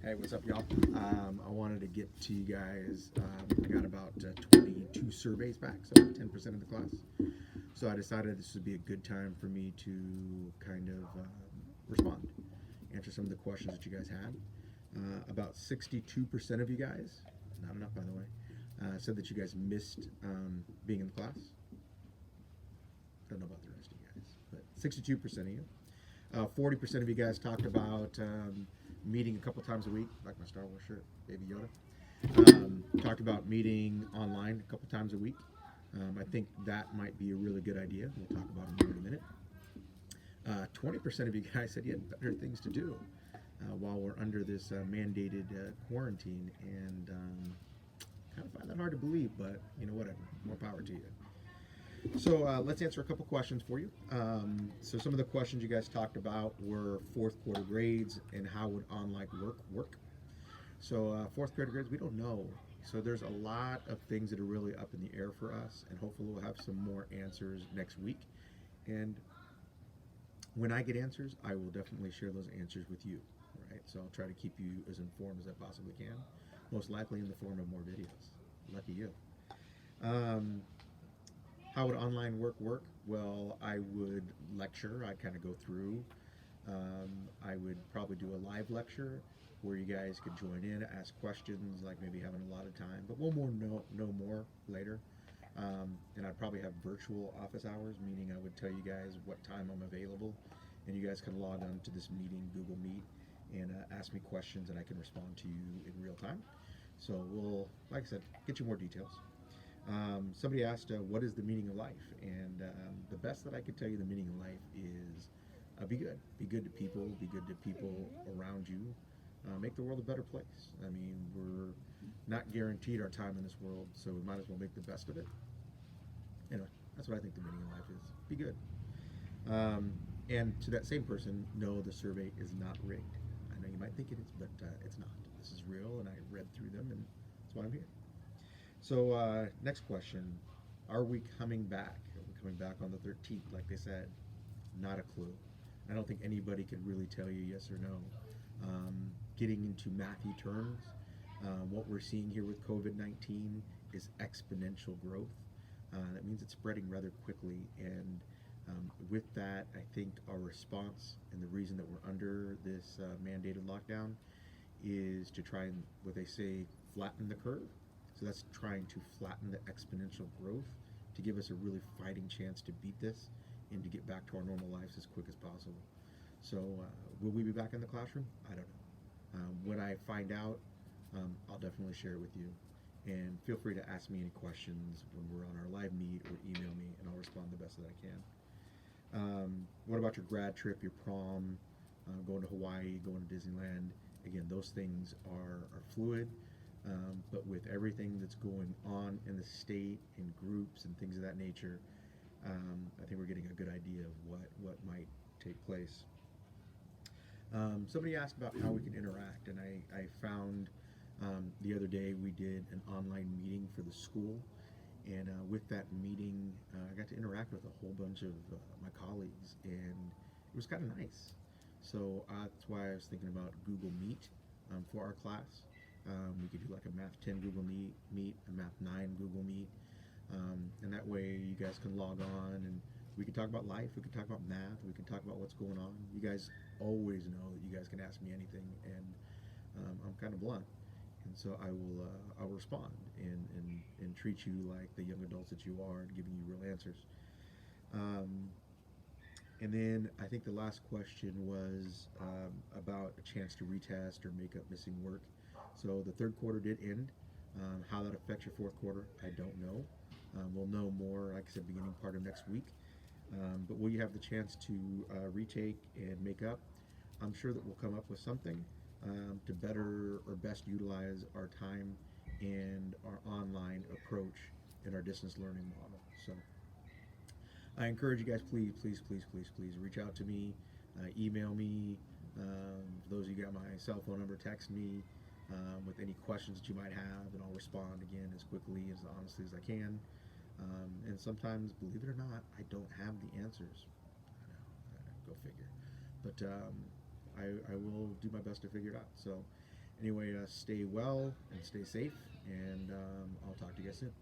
Hey, what's up, y'all? I wanted to get to you guys. I got about 22 surveys back, so 10% of the class. So I decided this would be a good time for me to kind of respond, answer some of the questions that you guys had. About 62% of you guys, not enough by the way, said that you guys missed being in the class. Don't know about the rest of you guys, but 62% of you. 40% of you guys talked about meeting a couple times a week, like my Star Wars shirt, Baby Yoda. Talked about meeting online a couple times a week. I think that might be a really good idea. We'll talk about it more in a minute. 20% of you guys said you had better things to do while we're under this mandated quarantine, and kind of find that hard to believe, but you know, whatever. More power to you. So let's answer a couple questions for you. So some of the questions you guys talked about were fourth quarter grades and how would online work. So fourth quarter grades, we don't know. So there's a lot of things that are really up in the air for us, and hopefully we'll have some more answers next week. And when I get answers, I will definitely share those answers with you. Right? So I'll try to keep you as informed as I possibly can, most likely in the form of more videos. Lucky you. How would online work? Well, I would lecture. I'd kind of go through. I would probably do a live lecture where you guys could join in, ask questions, like maybe having a lot of time. But we'll know more later. And I'd probably have virtual office hours, meaning I would tell you guys what time I'm available, and you guys can log on to this meeting, Google Meet, and ask me questions, and I can respond to you in real time. So we'll, like I said, get you more details. Somebody asked, what is the meaning of life? And the best that I could tell you the meaning of life is be good. Be good to people. Be good to people around you. Make the world a better place. I mean, we're not guaranteed our time in this world, so we might as well make the best of it. Anyway, that's what I think the meaning of life is. Be good. And to that same person, no, the survey is not rigged. I know you might think it is, but it's not. This is real, and I read through them, and that's why I'm here. So next question, are we coming back? Are we coming back on the 13th, like they said? Not a clue. I don't think anybody could really tell you yes or no. Getting into mathy terms, what we're seeing here with COVID-19 is exponential growth. That means it's spreading rather quickly, and with that, I think our response and the reason that we're under this mandated lockdown is to try and, what they say, flatten the curve. So that's trying to flatten the exponential growth to give us a really fighting chance to beat this and to get back to our normal lives as quick as possible. So will we be back in the classroom? I don't know. When I find out, I'll definitely share it with you. And feel free to ask me any questions when we're on our live meet, or email me, and I'll respond the best that I can. What about your grad trip, your prom, going to Hawaii, going to Disneyland? Again, those things are fluid. But with everything that's going on in the state, in groups and things of that nature, I think we're getting a good idea of what might take place. Somebody asked about how we can interact, and I found the other day we did an online meeting for the school, and with that meeting, I got to interact with a whole bunch of my colleagues, and it was kind of nice. So that's why I was thinking about Google Meet for our class. We could do like a Math 10 Google Meet, a Math 9 Google Meet, and that way you guys can log on and we can talk about life, we can talk about math, we can talk about what's going on. You guys always know that you guys can ask me anything, and I'm kind of blunt, and so I'll respond and treat you like the young adults that you are, and giving you real answers. And then I think the last question was about a chance to retest or make up missing work. So the third quarter did end. How that affects your fourth quarter, I don't know. We'll know more, like I said, beginning part of next week. But will you have the chance to retake and make up? I'm sure that we'll come up with something to better or best utilize our time and our online approach in our distance learning model. So I encourage you guys, please reach out to me, email me. For those of you who got my cell phone number, text me with any questions that you might have, and I'll respond again as quickly, as honestly as I can. And sometimes, believe it or not, I don't have the answers. I know, go figure. But I will do my best to figure it out. So Anyway, stay well and stay safe, and I'll talk to you guys soon.